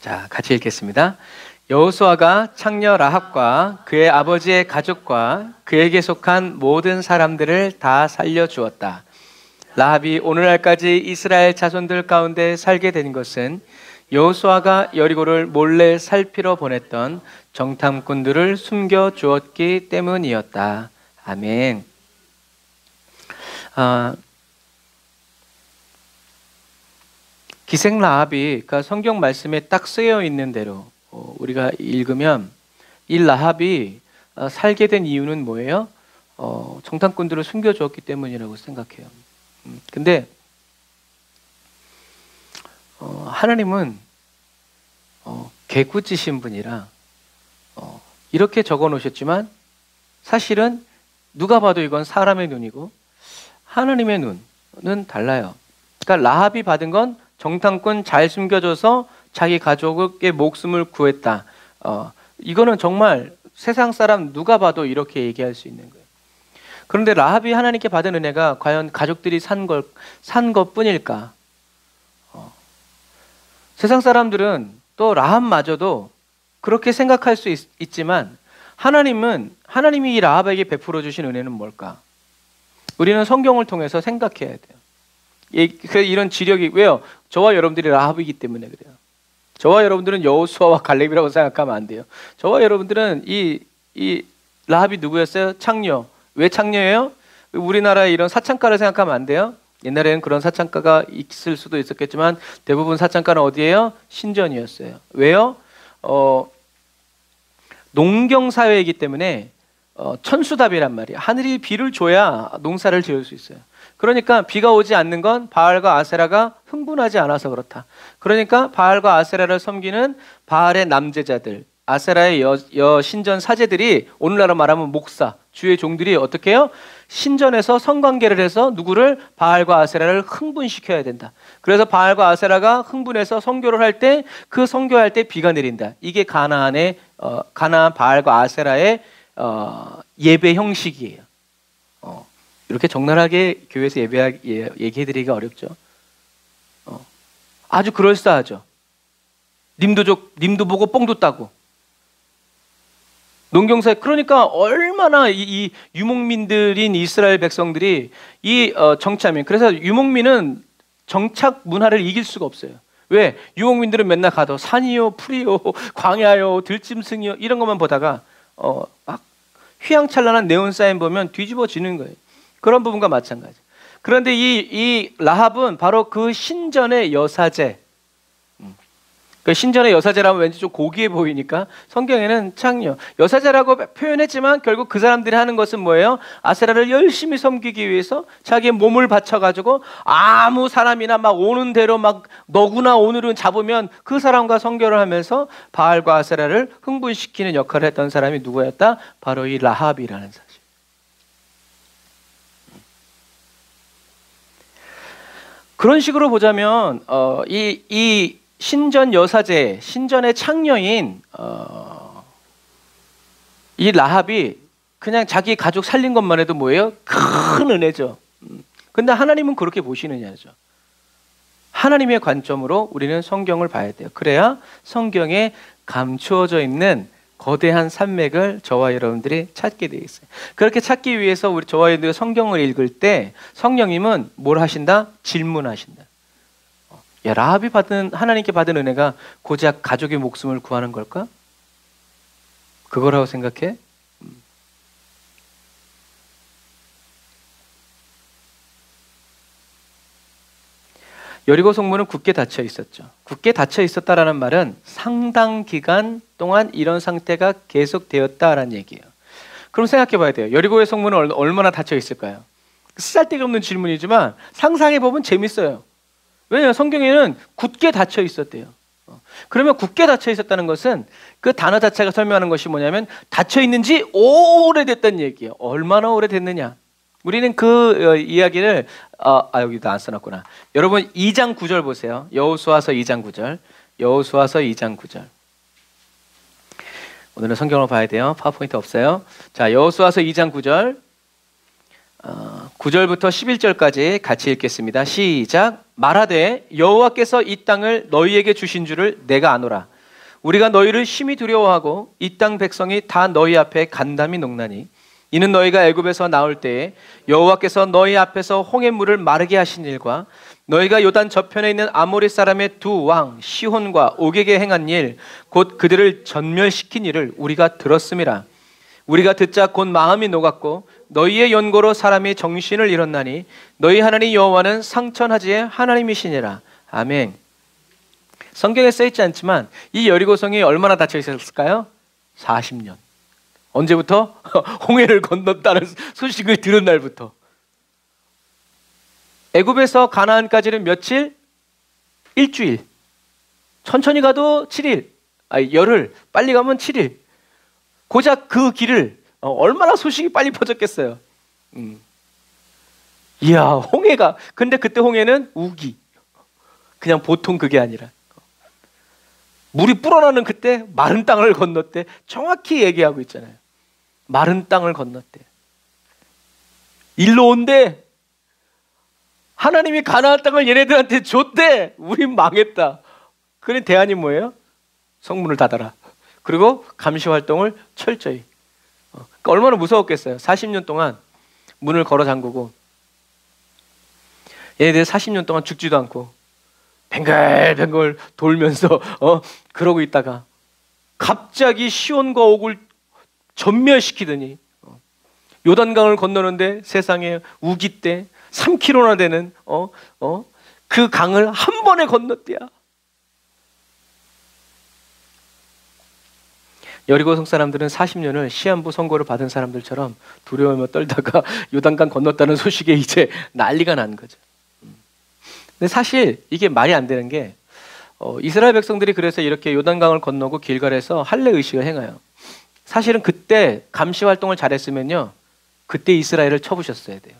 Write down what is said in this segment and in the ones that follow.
자, 같이 읽겠습니다. 여호수아가 창녀 라합과 그의 아버지의 가족과 그에게 속한 모든 사람들을 다 살려주었다. 라합이 오늘날까지 이스라엘 자손들 가운데 살게 된 것은 여호수아가 여리고를 몰래 살피러 보냈던 정탐꾼들을 숨겨주었기 때문이었다. 아멘. 기생 라합이 그러니까 성경 말씀에 딱 쓰여 있는 대로 우리가 읽으면 이 라합이 살게 된 이유는 뭐예요? 정탐꾼들을 숨겨주었기 때문이라고 생각해요. 근데 하나님은 개구지신 분이라 이렇게 적어 놓으셨지만 사실은 누가 봐도 이건 사람의 눈이고 하나님의 눈은 달라요. 그러니까 라합이 받은 건 정탐꾼 잘 숨겨줘서 자기 가족의 목숨을 구했다. 이거는 정말 세상 사람 누가 봐도 이렇게 얘기할 수 있는 거예요. 그런데 라합이 하나님께 받은 은혜가 과연 가족들이 산 것뿐일까? 세상 사람들은 또 라합마저도 그렇게 생각할 수 있지만 하나님이 이 라합에게 베풀어 주신 은혜는 뭘까? 우리는 성경을 통해서 생각해야 돼요. 이런 지력이 왜요? 저와 여러분들이 라합이기 때문에 그래요. 저와 여러분들은 여호수아와 갈렙이라고 생각하면 안 돼요. 저와 여러분들은 이 라합이 누구였어요? 창녀. 왜 창녀예요? 우리나라의 이런 사창가를 생각하면 안 돼요. 옛날에는 그런 사창가가 있을 수도 있었겠지만 대부분 사창가는 어디예요? 신전이었어요. 왜요? 농경사회이기 때문에 천수답이란 말이에요. 하늘이 비를 줘야 농사를 지을 수 있어요. 그러니까 비가 오지 않는 건 바알과 아세라가 흥분하지 않아서 그렇다. 그러니까 바알과 아세라를 섬기는 바알의 남제자들, 아세라의 여신전 사제들이 오늘날로 말하면 목사, 주의 종들이 어떻게 해요? 신전에서 성관계를 해서 누구를? 바알과 아세라를 흥분시켜야 된다. 그래서 바알과 아세라가 흥분해서 선교를 할 때 그 선교할 때 비가 내린다. 이게 가나안 바알과 아세라의 예배 형식이에요. 이렇게 적나라하게 교회에서 얘기해드리기가 어렵죠. 아주 그럴싸하죠. 님도 보고 뽕도 따고. 농경사회 그러니까 얼마나 이 유목민들인 이스라엘 백성들이 정착민 그래서 유목민은 정착 문화를 이길 수가 없어요. 왜? 유목민들은 맨날 가도 산이요, 풀이요, 광야요, 들짐승이요 이런 것만 보다가 막 휘황찬란한 네온 사인 보면 뒤집어지는 거예요. 그런 부분과 마찬가지. 그런데 이 라합은 바로 그 신전의 여사제. 그 신전의 여사제라면 왠지 좀 고귀해 보이니까 성경에는 창녀 여사제라고 표현했지만 결국 그 사람들이 하는 것은 뭐예요? 아세라를 열심히 섬기기 위해서 자기의 몸을 바쳐가지고 아무 사람이나 막 오는 대로 막 너구나 오늘은 잡으면 그 사람과 선교를 하면서 바알과 아세라를 흥분시키는 역할을 했던 사람이 누구였다? 바로 이 라합이라는 사실. 그런 식으로 보자면 이 신전 여사제, 신전의 창녀인 이 라합이 그냥 자기 가족 살린 것만 해도 뭐예요? 큰 은혜죠. 근데 하나님은 그렇게 보시느냐죠. 하나님의 관점으로 우리는 성경을 봐야 돼요. 그래야 성경에 감추어져 있는 거대한 산맥을 저와 여러분들이 찾게 되어 있어요. 그렇게 찾기 위해서 저와 여러분들이 성경을 읽을 때 성령님은 뭘 하신다? 질문하신다. 야, 라합이 하나님께 받은 은혜가 고작 가족의 목숨을 구하는 걸까? 그거라고 생각해? 여리고 성문은 굳게 닫혀 있었죠. 굳게 닫혀 있었다라는 말은 상당 기간 동안 이런 상태가 계속되었다라는 얘기예요. 그럼 생각해 봐야 돼요. 여리고의 성문은 얼마나 닫혀 있을까요? 쓰잘데기 없는 질문이지만 상상해 보면 재밌어요. 왜냐하면 성경에는 굳게 닫혀 있었대요. 그러면 굳게 닫혀 있었다는 것은 그 단어 자체가 설명하는 것이 뭐냐면 닫혀 있는지 오래됐다는 얘기예요. 얼마나 오래됐느냐. 우리는 그 이야기를 여기도 안 써놨구나. 여러분 2장 9절 보세요. 여호수아서 2장 9절. 여호수아서 2장 9절. 오늘은 성경을 봐야 돼요. 파워포인트 없어요. 자, 여호수아서 2장 9절. 9절부터 11절까지 같이 읽겠습니다. 시작. 말하되 여호와께서 이 땅을 너희에게 주신 줄을 내가 아노라. 우리가 너희를 심히 두려워하고 이 땅 백성이 다 너희 앞에 간담이 녹나니 이는 너희가 애굽에서 나올 때에 여호와께서 너희 앞에서 홍해 물을 마르게 하신 일과 너희가 요단 저편에 있는 아모리 사람의 두 왕 시혼과 옥에게 행한 일 곧 그들을 전멸시킨 일을 우리가 들었음이라. 우리가 듣자 곧 마음이 녹았고 너희의 연고로 사람이 정신을 잃었나니 너희 하나님 여호와는 상천하지의 하나님이시니라. 아멘. 성경에 써있지 않지만 이 여리고성이 얼마나 닫혀 있었을까요? 40년. 언제부터? 홍해를 건넜다는 소식을 들은 날부터. 애굽에서 가나안까지는 며칠? 일주일. 천천히 가도 7일. 열흘. 빨리 가면 7일. 고작 그 길을 얼마나 소식이 빨리 퍼졌겠어요. 이야, 홍해가. 근데 그때 홍해는 우기. 그냥 보통 그게 아니라. 물이 불어나는 그때 마른 땅을 건넜대. 정확히 얘기하고 있잖아요. 마른 땅을 건넜대. 일로 온대. 하나님이 가나안 땅을 얘네들한테 줬대. 우린 망했다. 그런 대안이 뭐예요? 성문을 닫아라. 그리고 감시 활동을 철저히. 그러니까 얼마나 무서웠겠어요. 40년 동안 문을 걸어 잠그고 얘네들 40년 동안 죽지도 않고 뱅글뱅글 돌면서 그러고 있다가 갑자기 시온과 옥을 전멸시키더니 요단강을 건너는데 세상에 우기 때 3km나 되는 그 강을 한 번에 건넜대야. 여리고성 사람들은 40년을 시한부 선고를 받은 사람들처럼 두려워하며 떨다가 요단강 건넜다는 소식에 이제 난리가 난 거죠. 근데 사실 이게 말이 안 되는 게 이스라엘 백성들이 그래서 이렇게 요단강을 건너고 길갈에서 할례 의식을 행해요. 사실은 그때 감시 활동을 잘했으면요, 그때 이스라엘을 쳐부셨어야 돼요.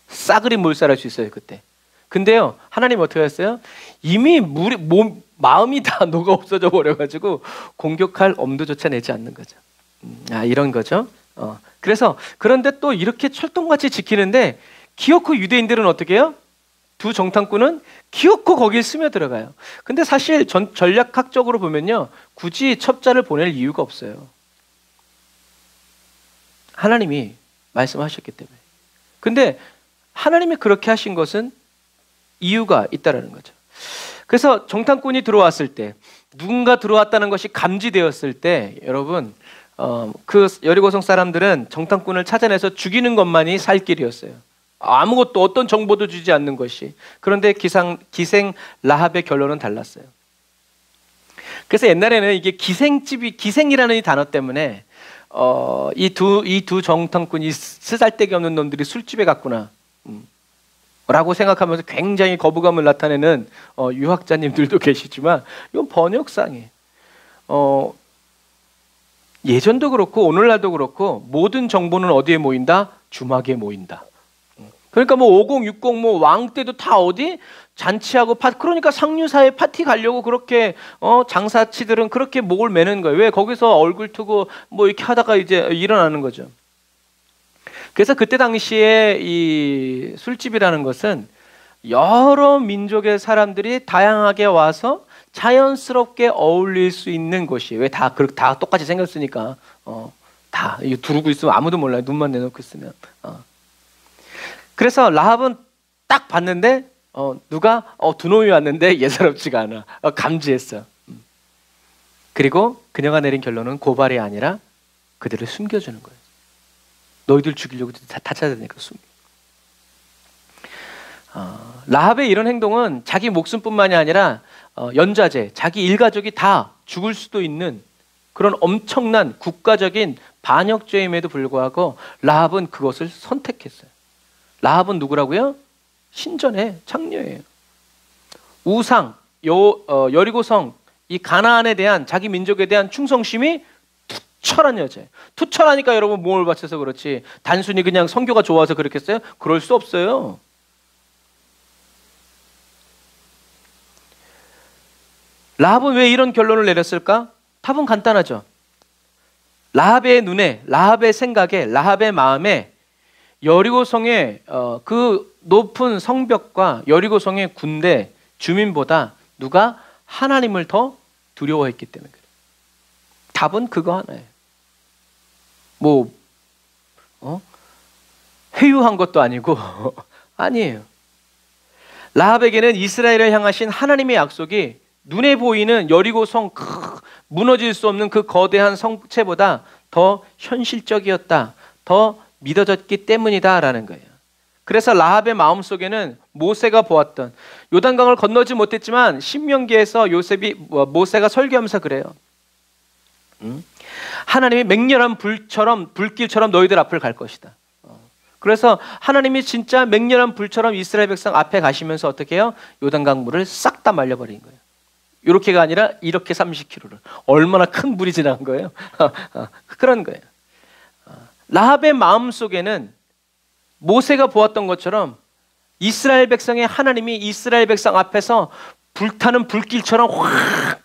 싸그리 몰살할 수 있어요 그때. 근데요, 하나님 어떻게 했어요? 이미 마음이 다 녹아 없어져 버려가지고 공격할 엄두조차 내지 않는 거죠. 이런 거죠. 그래서 그런데 또 이렇게 철통같이 지키는데 기어코 유대인들은 어떻게 해요? 두 정탐꾼은 기어코 거기에 스며들어가요. 근데 사실 전략학적으로 보면요, 굳이 첩자를 보낼 이유가 없어요. 하나님이 말씀하셨기 때문에. 근데 하나님이 그렇게 하신 것은 이유가 있다라는 거죠. 그래서 정탐꾼이 들어왔을 때, 누군가 들어왔다는 것이 감지되었을 때, 여러분, 그 여리고성 사람들은 정탐꾼을 찾아내서 죽이는 것만이 살 길이었어요. 아무것도 어떤 정보도 주지 않는 것이. 그런데 기생 라합의 결론은 달랐어요. 그래서 옛날에는 이게 기생이라는 이 단어 때문에 이 두 정탐꾼이 쓰잘데기 없는 놈들이 술집에 갔구나 라고 생각하면서 굉장히 거부감을 나타내는 유학자님들도 계시지만 이건 번역상이에요. 예전도 그렇고 오늘날도 그렇고 모든 정보는 어디에 모인다? 주막에 모인다. 그러니까 뭐 50, 60, 뭐 왕 때도 다 어디? 잔치하고 그러니까 상류사에 파티 가려고 그렇게 장사치들은 그렇게 목을 매는 거예요. 왜? 거기서 얼굴 트고 뭐 이렇게 하다가 이제 일어나는 거죠. 그래서 그때 당시에 이 술집이라는 것은 여러 민족의 사람들이 다양하게 와서 자연스럽게 어울릴 수 있는 곳이에요. 왜? 다 똑같이 생겼으니까. 다 두르고 있으면 아무도 몰라요. 눈만 내놓고 있으면. 그래서 라합은 딱 봤는데 누가 두 놈이 왔는데 예사롭지가 않아. 감지했어. 그리고 그녀가 내린 결론은 고발이 아니라 그들을 숨겨주는 거예요. 너희들 죽이려고 다 찾아다니까 숨겨. 라합의 이런 행동은 자기 목숨뿐만이 아니라 연좌제, 자기 일가족이 다 죽을 수도 있는 그런 엄청난 국가적인 반역죄임에도 불구하고 라합은 그것을 선택했어요. 라합은 누구라고요? 신전의 장녀예요. 우상, 여리고성, 이 가나안에 대한 자기 민족에 대한 충성심이 투철한 여자예요. 투철하니까 여러분 몸을 바쳐서 그렇지 단순히 그냥 성교가 좋아서 그렇겠어요? 그럴 수 없어요. 라합은 왜 이런 결론을 내렸을까? 답은 간단하죠. 라합의 눈에, 라합의 생각에, 라합의 마음에 여리고성의 그 높은 성벽과 여리고성의 군대 주민보다 누가 하나님을 더 두려워했기 때문에 그래요. 답은 그거 하나예요. 회유한 것도 아니고 아니에요. 라합에게는 이스라엘을 향하신 하나님의 약속이 눈에 보이는 여리고성 무너질 수 없는 그 거대한 성체보다 더 현실적이었다, 더 믿어졌기 때문이다라는 거예요. 그래서 라합의 마음속에는 모세가 보았던, 요단강을 건너지 못했지만 신명기에서 모세가 설교하면서 그래요. 하나님이 맹렬한 불길처럼 너희들 앞을 갈 것이다. 그래서 하나님이 진짜 맹렬한 불처럼 이스라엘 백성 앞에 가시면서 어떻게 해요? 요단강 물을 싹 다 말려버린 거예요. 이렇게가 아니라 이렇게 30km를. 얼마나 큰 불이 지나간 거예요? 그런 거예요. 라합의 마음속에는 모세가 보았던 것처럼 이스라엘 백성의 하나님이 이스라엘 백성 앞에서 불타는 불길처럼 확.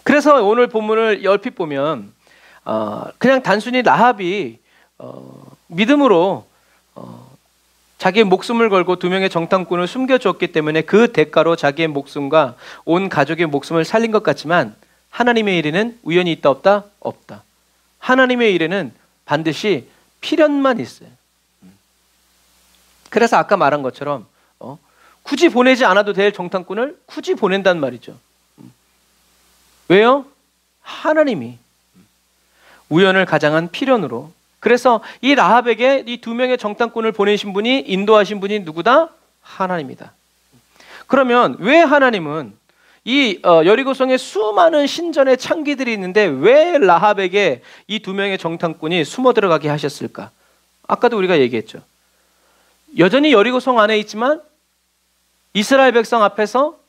그래서 오늘 본문을 얼핏 보면 그냥 단순히 라합이 믿음으로 자기의 목숨을 걸고 2명의 정탐꾼을 숨겨줬기 때문에 그 대가로 자기의 목숨과 온 가족의 목숨을 살린 것 같지만 하나님의 일에는 우연이 있다 없다? 없다. 하나님의 일에는 반드시 필연만 있어요. 그래서 아까 말한 것처럼 굳이 보내지 않아도 될 정탐꾼을 굳이 보낸단 말이죠. 왜요? 하나님이 우연을 가장한 필연으로. 그래서 이 라합에게 이 2명의 정탐꾼을 보내신 분이, 인도하신 분이 누구다? 하나님이다. 그러면 왜 하나님은 이 여리고성에 수많은 신전의 창기들이 있는데 왜 라합에게 이 2명의 정탐꾼이 숨어 들어가게 하셨을까? 아까도 우리가 얘기했죠. 여전히 여리고성 안에 있지만 이스라엘 백성 앞에서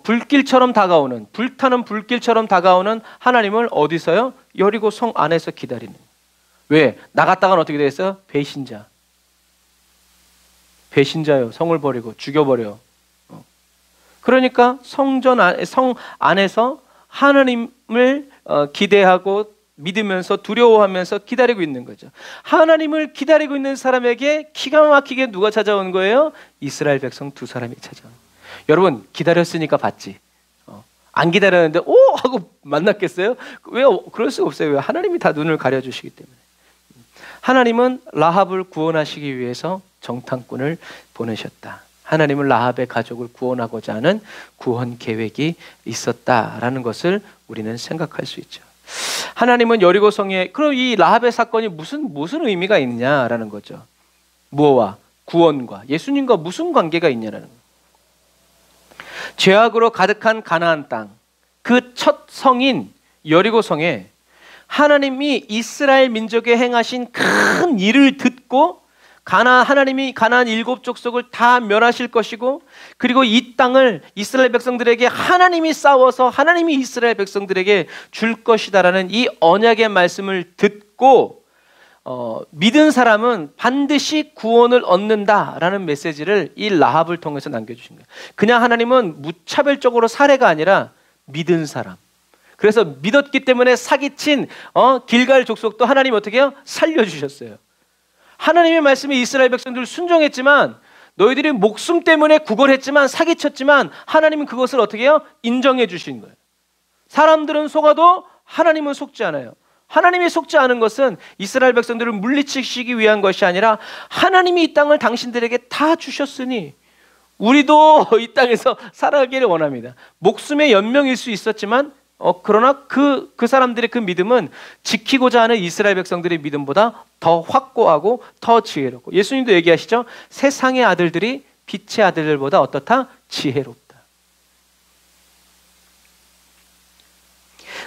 불길처럼 다가오는, 불타는 불길처럼 다가오는 하나님을 어디서요? 여리고성 안에서 기다리는. 왜? 나갔다가는 어떻게 되겠어요? 배신자요. 성을 버리고 죽여버려. 그러니까 성 안에서 하나님을 기대하고 믿으면서 두려워하면서 기다리고 있는 거죠. 하나님을 기다리고 있는 사람에게 기가 막히게 누가 찾아오는 거예요? 이스라엘 백성 2사람이 찾아오는 거예요. 여러분 기다렸으니까 봤지. 안 기다렸는데 하고 만났겠어요? 왜? 그럴 수가 없어요. 왜? 하나님이 다 눈을 가려주시기 때문에. 하나님은 라합을 구원하시기 위해서 정탐꾼을 보내셨다. 하나님은 라합의 가족을 구원하고자 하는 구원 계획이 있었다라는 것을 우리는 생각할 수 있죠. 하나님은 여리고성에, 그럼 이 라합의 사건이 무슨 의미가 있냐라는 거죠. 무엇과? 구원과 예수님과 무슨 관계가 있냐라는 거예요. 죄악으로 가득한 가나안 땅, 그 첫 성인 여리고성에 하나님이 이스라엘 민족에 행하신 큰 일을 듣고 하나님이 가나안 7족속을 다 멸하실 것이고, 그리고 이 땅을 이스라엘 백성들에게 하나님이 싸워서 하나님이 이스라엘 백성들에게 줄 것이다라는 이 언약의 말씀을 듣고 믿은 사람은 반드시 구원을 얻는다라는 메시지를 이 라합을 통해서 남겨주신 거예요. 그냥 하나님은 무차별적으로 살해가 아니라 믿은 사람. 그래서 믿었기 때문에 사기친 길갈 족속도 하나님이 어떻게 해요? 살려주셨어요. 하나님의 말씀에 이스라엘 백성들 순종했지만, 너희들이 목숨 때문에 구걸했지만, 사기쳤지만 하나님은 그것을 어떻게 해요? 인정해 주신 거예요. 사람들은 속아도 하나님은 속지 않아요. 하나님이 속지 않은 것은 이스라엘 백성들을 물리치시기 위한 것이 아니라 하나님이 이 땅을 당신들에게 다 주셨으니 우리도 이 땅에서 살아가기를 원합니다. 목숨의 연명일 수 있었지만 그러나 그 사람들의 그 믿음은 지키고자 하는 이스라엘 백성들의 믿음보다 더 확고하고 더 지혜롭고, 예수님도 얘기하시죠. 세상의 아들들이 빛의 아들들보다 어떻다? 지혜롭다.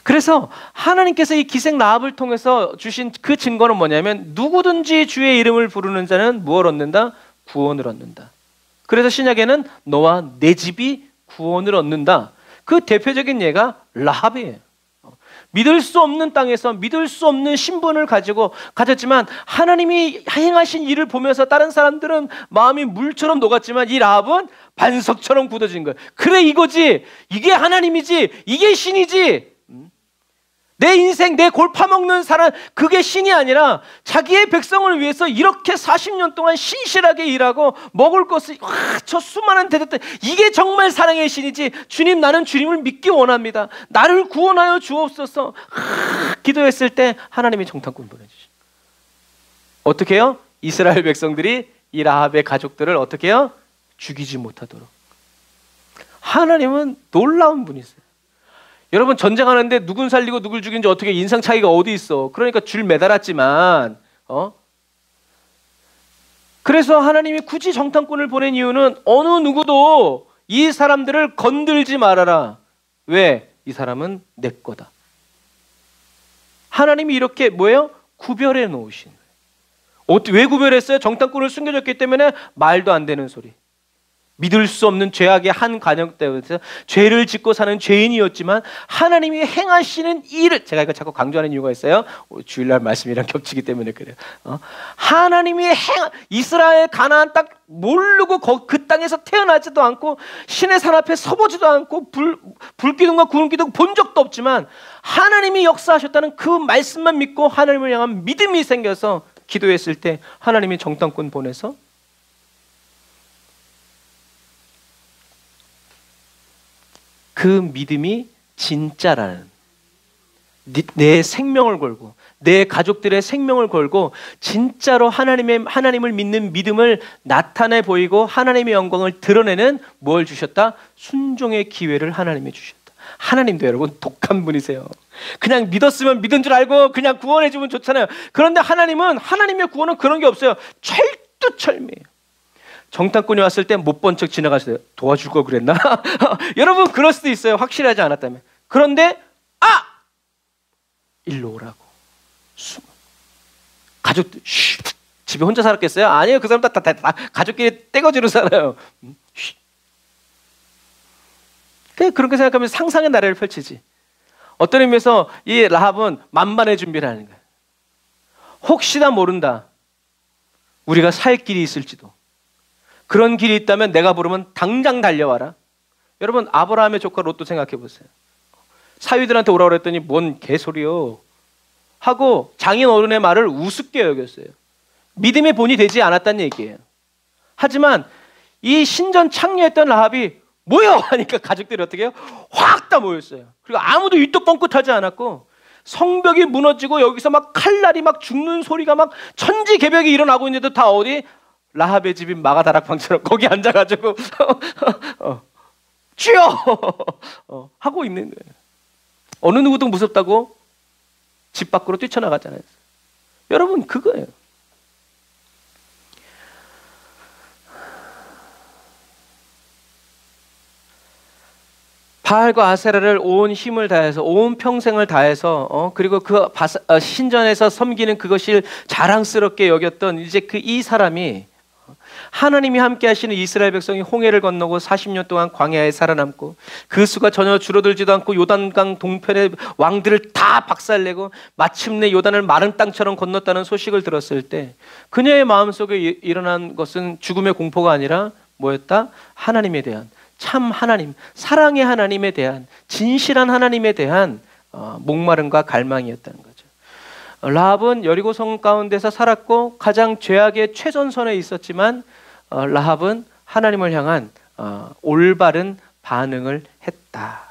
그래서 하나님께서 이 기생 라합을 통해서 주신 그 증거는 뭐냐면, 누구든지 주의 이름을 부르는 자는 무엇을 얻는다? 구원을 얻는다. 그래서 신약에는 너와 내 집이 구원을 얻는다. 그 대표적인 예가 라합이에요. 믿을 수 없는 땅에서 믿을 수 없는 신분을 가졌지만 하나님이 행하신 일을 보면서 다른 사람들은 마음이 물처럼 녹았지만 이 라합은 반석처럼 굳어진 거예요. 그래, 이거지. 이게 하나님이지. 이게 신이지. 내 인생, 내 골 파먹는 사람, 그게 신이 아니라 자기의 백성을 위해서 이렇게 40년 동안 신실하게 일하고 먹을 것을 저 수많은 대접들, 이게 정말 사랑의 신이지. 주님, 나는 주님을 믿기 원합니다. 나를 구원하여 주옵소서. 기도했을 때 하나님이 정탐꾼 보내주시죠. 어떻게 해요? 이스라엘 백성들이 이 라합의 가족들을 어떻게 해요? 죽이지 못하도록. 하나님은 놀라운 분이세요. 여러분, 전쟁하는데 누군 살리고 누굴 죽이는지 어떻게 인상 차이가 어디 있어. 그러니까 줄 매달았지만 그래서 하나님이 굳이 정탐꾼을 보낸 이유는 어느 누구도 이 사람들을 건들지 말아라. 왜? 이 사람은 내 거다. 하나님이 이렇게 뭐예요? 구별해 놓으신 거예요. 왜 구별했어요? 정탐꾼을 숨겨줬기 때문에 말도 안 되는 소리. 믿을 수 없는 죄악의 한 가정 때문에 죄를 짓고 사는 죄인이었지만 하나님이 행하시는 일을, 제가 이거 자꾸 강조하는 이유가 있어요. 주일날 말씀이랑 겹치기 때문에 그래요. 하나님이 이스라엘 가나안 땅 모르고 그 땅에서 태어나지도 않고 신의 산 앞에 서보지도 않고 불기둥과 구름기둥 본 적도 없지만 하나님이 역사하셨다는 그 말씀만 믿고 하나님을 향한 믿음이 생겨서 기도했을 때 하나님이 정탐꾼 보내서 그 믿음이 진짜라는, 내 생명을 걸고 내 가족들의 생명을 걸고 진짜로 하나님을 믿는 믿음을 나타내 보이고 하나님의 영광을 드러내는 뭘 주셨다? 순종의 기회를 하나님이 주셨다. 하나님도 여러분 독한 분이세요. 그냥 믿었으면 믿은 줄 알고 그냥 구원해 주면 좋잖아요. 그런데 하나님의 구원은 그런 게 없어요. 철두철미해요. 정탐꾼이 왔을 때 못 본 척 지나가세요. 도와줄 걸 그랬나? 여러분 그럴 수도 있어요. 확실하지 않았다면. 그런데 일로 오라고. 가족들 집에 혼자 살았겠어요? 아니에요. 그 사람 다 가족끼리 떼거지로 살아요. 그렇게 생각하면 상상의 나래를 펼치지. 어떤 의미에서 이 라합은 만반의 준비를 하는 거예요. 혹시나 모른다. 우리가 살 길이 있을지도. 그런 길이 있다면 내가 부르면 당장 달려와라. 여러분 아브라함의 조카 롯도 생각해 보세요. 사위들한테 오라고 그랬더니 뭔 개소리요 하고 장인 어른의 말을 우습게 여겼어요. 믿음의 본이 되지 않았다는 얘기예요. 하지만 이 신전 창녀했던 라합이 모여 하니까 가족들이 어떻게 해요? 확 다 모였어요. 그리고 아무도 입도 뻥끗하지 않았고 성벽이 무너지고 여기서 막 칼날이 막 죽는 소리가 막 천지개벽이 일어나고 있는데도 다 어디? 라합의 집인 마가다락방처럼 거기 앉아가지고 주여 하고 있는 거예요. 어느 누구도 무섭다고 집 밖으로 뛰쳐나가잖아요. 여러분 그거예요. 바알과 아세라를 온 힘을 다해서 온 평생을 다해서 그리고 그 신전에서 섬기는 그것을 자랑스럽게 여겼던 이제 이 사람이 하나님이 함께 하시는 이스라엘 백성이 홍해를 건너고 40년 동안 광야에 살아남고 그 수가 전혀 줄어들지도 않고 요단강 동편의 왕들을 다 박살내고 마침내 요단을 마른 땅처럼 건넜다는 소식을 들었을 때 그녀의 마음속에 일어난 것은 죽음의 공포가 아니라 뭐였다? 하나님에 대한, 참 하나님, 사랑의 하나님에 대한, 진실한 하나님에 대한 목마름과 갈망이었다는 거죠. 라합은 여리고성 가운데서 살았고 가장 죄악의 최전선에 있었지만 라합은 하나님을 향한 올바른 반응을 했다.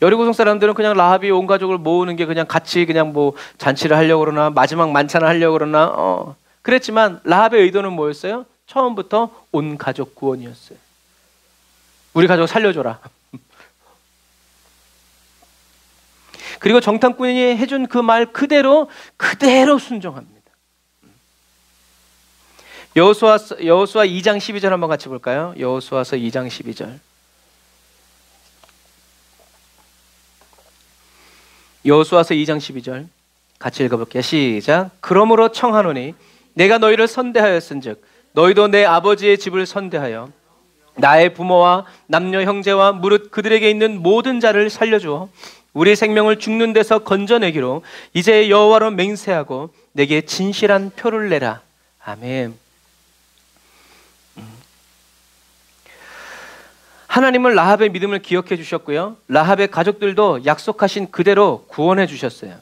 여리고성 사람들은 그냥 라합이 온 가족을 모으는 게 그냥 같이 그냥 뭐 잔치를 하려고 그러나 마지막 만찬을 하려고 그러나 그랬지만 라합의 의도는 뭐였어요? 처음부터 온 가족 구원이었어요. 우리 가족 살려줘라. 그리고 정탐꾼이 해준 그 말 그대로 순종합니다. 여호수아 2장 12절 한번 같이 볼까요? 여호수아서 2장 12절. 여호수아서 2장 12절 같이 읽어볼게요. 시작. 그러므로 청하노니 내가 너희를 선대하였은즉 너희도 내 아버지의 집을 선대하여 나의 부모와 남녀 형제와 무릇 그들에게 있는 모든 자를 살려주어 우리 생명을 죽는 데서 건져내기로 이제 여호와로 맹세하고 내게 진실한 표를 내라. 아멘. 하나님은 라합의 믿음을 기억해 주셨고요. 라합의 가족들도 약속하신 그대로 구원해 주셨어요.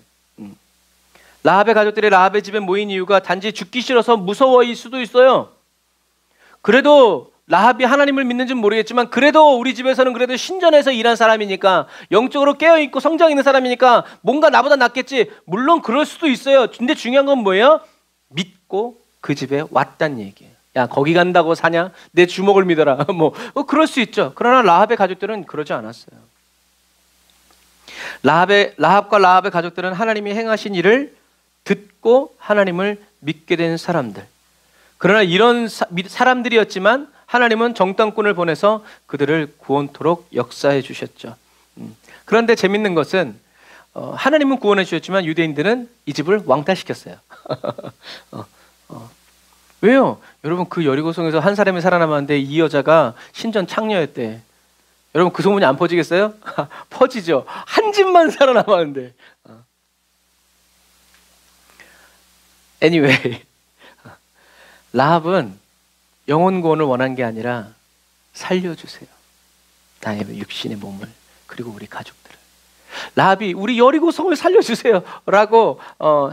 라합의 가족들이 라합의 집에 모인 이유가 단지 죽기 싫어서 무서워일 수도 있어요. 그래도 라합이 하나님을 믿는지는 모르겠지만 그래도 우리 집에서는 그래도 신전에서 일한 사람이니까 영적으로 깨어있고 성장 있는 사람이니까 뭔가 나보다 낫겠지. 물론 그럴 수도 있어요. 근데 중요한 건 뭐예요? 믿고 그 집에 왔단 얘기예요. 야, 거기 간다고 사냐? 내 주먹을 믿어라. 그럴 수 있죠. 그러나 라합의 가족들은 그러지 않았어요. 라합과 라합의 가족들은 하나님이 행하신 일을 듣고 하나님을 믿게 된 사람들. 그러나 이런 사람들이었지만 하나님은 정탐꾼을 보내서 그들을 구원토록 역사해 주셨죠. 그런데 재밌는 것은 하나님은 구원해 주셨지만 유대인들은 이 집을 왕따시켰어요. 왜요? 여러분, 그 여리고성에서 한 사람이 살아남았는데 이 여자가 신전 창녀였대. 여러분, 그 소문이 안 퍼지겠어요? 퍼지죠. 한 집만 살아남았는데. Anyway, 라합은 영혼 구원을 원한 게 아니라 살려주세요. 나의 육신의 몸을, 그리고 우리 가족들을. 라합이 우리 여리고성을 살려주세요 라고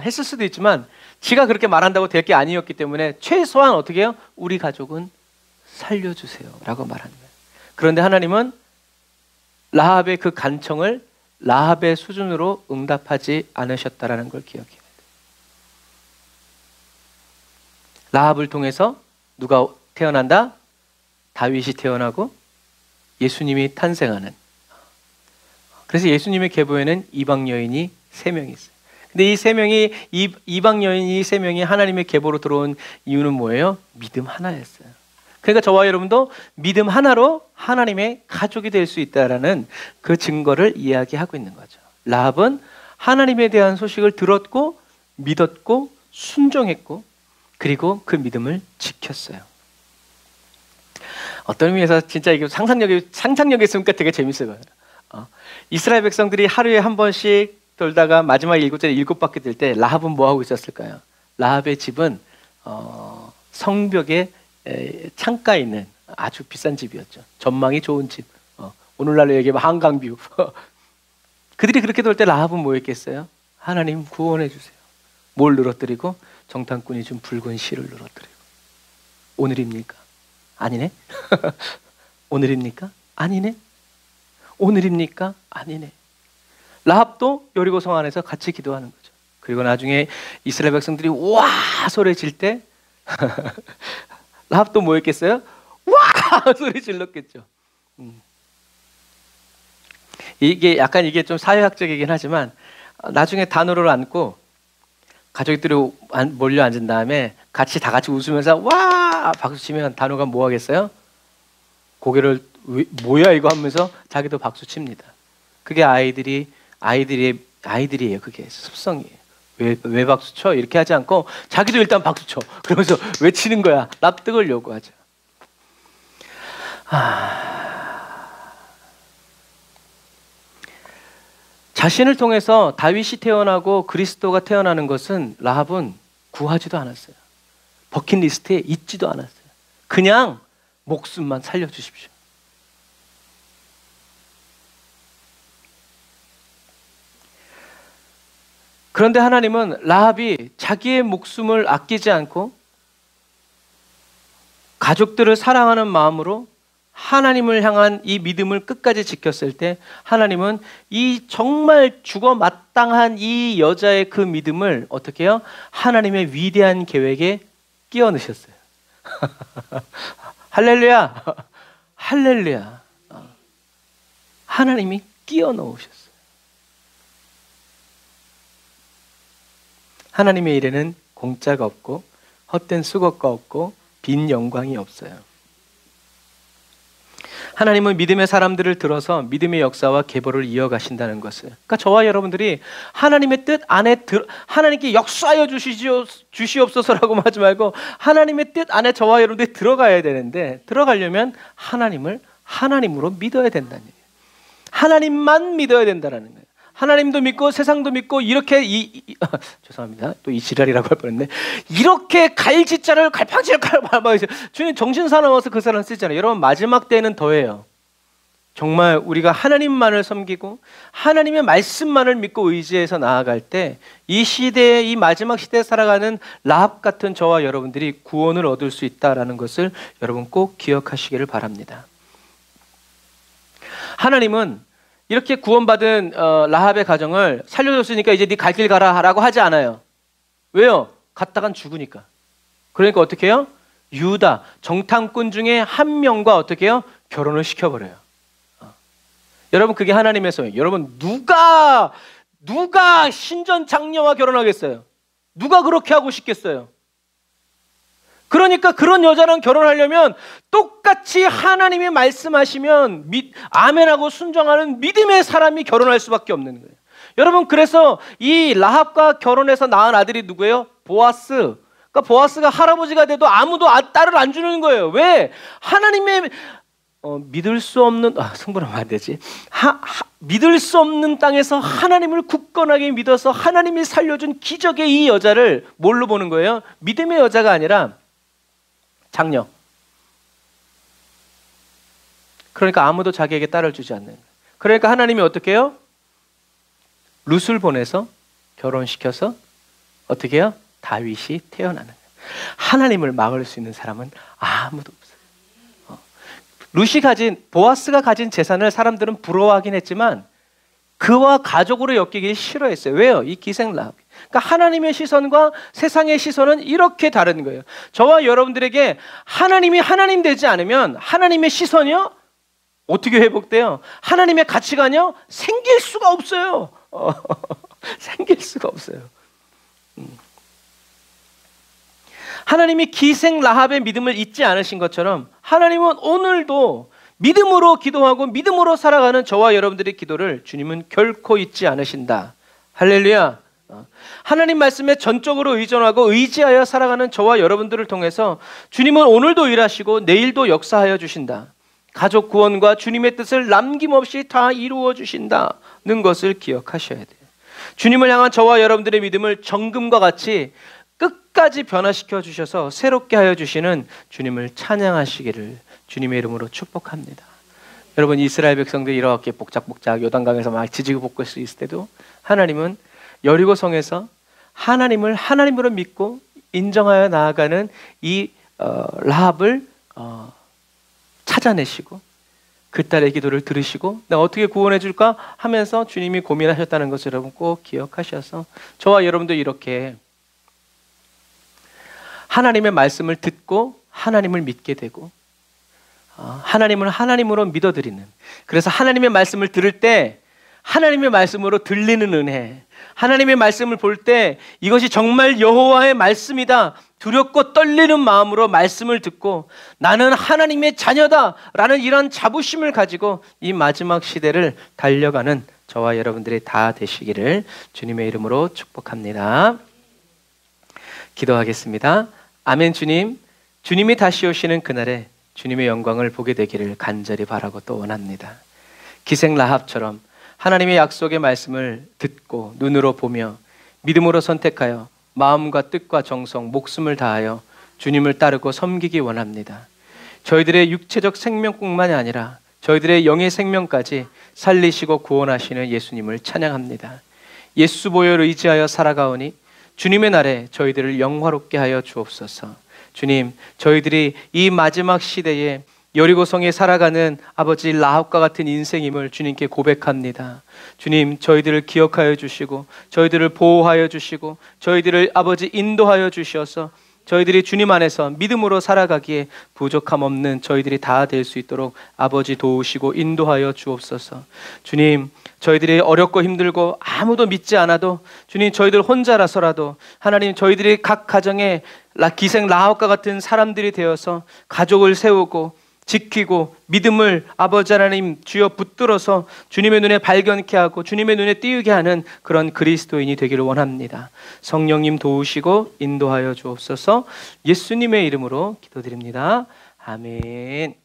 했을 수도 있지만 지가 그렇게 말한다고 될 게 아니었기 때문에 최소한 어떻게 해요? 우리 가족은 살려주세요 라고 말하는 거예요. 그런데 하나님은 라합의 그 간청을 라합의 수준으로 응답하지 않으셨다라는 걸 기억해야 돼요. 라합을 통해서 누가 태어난다? 다윗이 태어나고 예수님이 탄생하는. 그래서 예수님의 계보에는 이방 여인이 3명이 있어요. 근데 이 3명이 이방 여인이 3명이 하나님의 계보로 들어온 이유는 뭐예요? 믿음 하나였어요. 그러니까 저와 여러분도 믿음 하나로 하나님의 가족이 될 수 있다라는 그 증거를 이야기하고 있는 거죠. 라합은 하나님에 대한 소식을 들었고 믿었고 순종했고 그리고 그 믿음을 지켰어요. 어떤 의미에서 진짜 이게 상상력이 있으니까 되게 재밌어요. 이스라엘 백성들이 하루에 한 번씩 돌다가 마지막 7째 7바퀴 들 때 라합은 뭐 하고 있었을까요? 라합의 집은 성벽에 창가에 있는 아주 비싼 집이었죠. 전망이 좋은 집. 오늘날로 얘기하면 한강뷰. 그들이 그렇게 돌 때 라합은 뭐 했겠어요? 하나님 구원해 주세요. 뭘 늘어뜨리고? 정탐꾼이 준 붉은 실을 늘어뜨리고. 오늘입니까? 아니네. 오늘입니까? 아니네. 오늘입니까? 아니네. 라합도 여리고성 안에서 같이 기도하는 거죠. 그리고 나중에 이스라엘 백성들이 와 소리 질 때 라합도 뭐 했겠어요? 와 소리 질렀겠죠. 이게 좀 사회학적이긴 하지만 나중에 단으로 안고 가족들이 몰려 앉은 다음에 다 같이 웃으면서 와 박수 치면 단호가 뭐 하겠어요? 고개를 뭐야 이거 하면서 자기도 박수 칩니다. 그게 아이들이에요. 그게 습성이에요. 왜 박수 쳐? 이렇게 하지 않고 자기도 일단 박수 쳐. 그러면서 외치는 거야. 납득을 요구하죠. 자신을 통해서 다윗이 태어나고 그리스도가 태어나는 것은 라합은 구하지도 않았어요. 버킷리스트에 있지도 않았어요. 그냥 목숨만 살려주십시오. 그런데 하나님은 라합이 자기의 목숨을 아끼지 않고 가족들을 사랑하는 마음으로 하나님을 향한 이 믿음을 끝까지 지켰을 때 하나님은 이 정말 죽어 마땅한 이 여자의 그 믿음을 어떻게 해요? 하나님의 위대한 계획에 끼워 넣으셨어요. 할렐루야. 할렐루야. 하나님이 끼워 넣으셨어요. 하나님의 일에는 공짜가 없고 헛된 수고가 없고 빈 영광이 없어요. 하나님은 믿음의 사람들을 들어서 믿음의 역사와 계보를 이어가신다는 것을. 그러니까 저와 여러분들이 하나님의 뜻 안에 하나님께 역사하여 주시옵소서라고 하지 말고 하나님의 뜻 안에 저와 여러분들이 들어가야 되는데 들어가려면 하나님을 하나님으로 믿어야 된다는 얘기예요. 하나님만 믿어야 된다는 거예요. 하나님도 믿고 세상도 믿고 이렇게 죄송합니다. 또 이 지랄이라고 할 뻔했네. 이렇게 갈짓자를 갈팡질을 밟아야죠. 주님 정신 사나워서 그 사람 쓰잖아요. 여러분 마지막 때는 더해요. 정말 우리가 하나님만을 섬기고 하나님의 말씀만을 믿고 의지해서 나아갈 때 이 시대에, 이 마지막 시대에 살아가는 라합 같은 저와 여러분들이 구원을 얻을 수 있다는 것을 여러분 꼭 기억하시기를 바랍니다. 하나님은 이렇게 구원받은 라합의 가정을 살려줬으니까 이제 네 갈 길 가라 라고 하지 않아요. 왜요? 갔다간 죽으니까. 그러니까 어떻게 해요? 유다 정탐꾼 중에 한 명과 어떻게 해요? 결혼을 시켜버려요. 여러분, 그게 하나님의 소용. 여러분, 누가 신전 장녀와 결혼하겠어요? 누가 그렇게 하고 싶겠어요? 그러니까 그런 여자랑 결혼하려면 똑같이 하나님이 말씀하시면 아멘하고 순종하는 믿음의 사람이 결혼할 수밖에 없는 거예요. 여러분, 그래서 이 라합과 결혼해서 낳은 아들이 누구예요? 보아스. 그러니까 보아스가 할아버지가 돼도 아무도 딸을 안 주는 거예요. 왜? 하나님의 믿을 수 없는, 성분하면 안 되지. 믿을 수 없는 땅에서 하나님을 굳건하게 믿어서 하나님이 살려준 기적의 이 여자를 뭘로 보는 거예요? 믿음의 여자가 아니라 장녀. 그러니까 아무도 자기에게 딸을 주지 않는. 그러니까 하나님이 어떻게 해요? 룻을 보내서 결혼시켜서 어떻게 해요? 다윗이 태어나는 거예요. 하나님을 막을 수 있는 사람은 아무도 없어요. 보아스가 가진 재산을 사람들은 부러워하긴 했지만 그와 가족으로 엮이기 싫어했어요. 왜요? 이 기생 라합. 그러니까 하나님의 시선과 세상의 시선은 이렇게 다른 거예요. 저와 여러분들에게 하나님이 하나님 되지 않으면 하나님의 시선이요? 어떻게 회복돼요? 하나님의 가치관이요? 생길 수가 없어요. 생길 수가 없어요. 하나님이 기생 라합의 믿음을 잊지 않으신 것처럼 하나님은 오늘도 믿음으로 기도하고 믿음으로 살아가는 저와 여러분들의 기도를 주님은 결코 잊지 않으신다. 할렐루야. 하나님 말씀에 전적으로 의존하고 의지하여 살아가는 저와 여러분들을 통해서 주님은 오늘도 일하시고 내일도 역사하여 주신다. 가족 구원과 주님의 뜻을 남김없이 다 이루어 주신다는 것을 기억하셔야 돼요. 주님을 향한 저와 여러분들의 믿음을 정금과 같이 끝까지 변화시켜 주셔서 새롭게 하여 주시는 주님을 찬양하시기를 주님의 이름으로 축복합니다. 여러분, 이스라엘 백성들이 이렇게 복작복작 요단강에서 막 지지고 볶을 수 있을 때도 하나님은 여리고 성에서 하나님을 하나님으로 믿고 인정하여 나아가는 이 라합을 찾아내시고 그 딸의 기도를 들으시고 내가 어떻게 구원해 줄까 하면서 주님이 고민하셨다는 것을 여러분 꼭 기억하셔서 저와 여러분도 이렇게 하나님의 말씀을 듣고 하나님을 믿게 되고 하나님을 하나님으로 믿어드리는, 그래서 하나님의 말씀을 들을 때 하나님의 말씀으로 들리는 은혜, 하나님의 말씀을 볼 때 이것이 정말 여호와의 말씀이다 두렵고 떨리는 마음으로 말씀을 듣고 나는 하나님의 자녀다 라는 이런 자부심을 가지고 이 마지막 시대를 달려가는 저와 여러분들이 다 되시기를 주님의 이름으로 축복합니다. 기도하겠습니다. 아멘. 주님이 다시 오시는 그날에 주님의 영광을 보게 되기를 간절히 바라고 또 원합니다. 기생 라합처럼 하나님의 약속의 말씀을 듣고 눈으로 보며 믿음으로 선택하여 마음과 뜻과 정성, 목숨을 다하여 주님을 따르고 섬기기 원합니다. 저희들의 육체적 생명뿐만이 아니라 저희들의 영의 생명까지 살리시고 구원하시는 예수님을 찬양합니다. 예수 보혈을 의지하여 살아가오니 주님의 날에 저희들을 영화롭게 하여 주옵소서. 주님, 저희들이 이 마지막 시대에 여리고성에 살아가는 아버지 라합과 같은 인생임을 주님께 고백합니다. 주님, 저희들을 기억하여 주시고 저희들을 보호하여 주시고 저희들을 아버지 인도하여 주셔서 저희들이 주님 안에서 믿음으로 살아가기에 부족함 없는 저희들이 다 될 수 있도록 아버지 도우시고 인도하여 주옵소서. 주님, 저희들이 어렵고 힘들고 아무도 믿지 않아도 주님, 저희들 혼자라서라도 하나님, 저희들이 각 가정에 기생 라합과 같은 사람들이 되어서 가족을 세우고 지키고 믿음을 아버지 하나님 주여 붙들어서 주님의 눈에 발견케 하고 주님의 눈에 띄우게 하는 그런 그리스도인이 되기를 원합니다. 성령님 도우시고 인도하여 주옵소서. 예수님의 이름으로 기도드립니다. 아멘.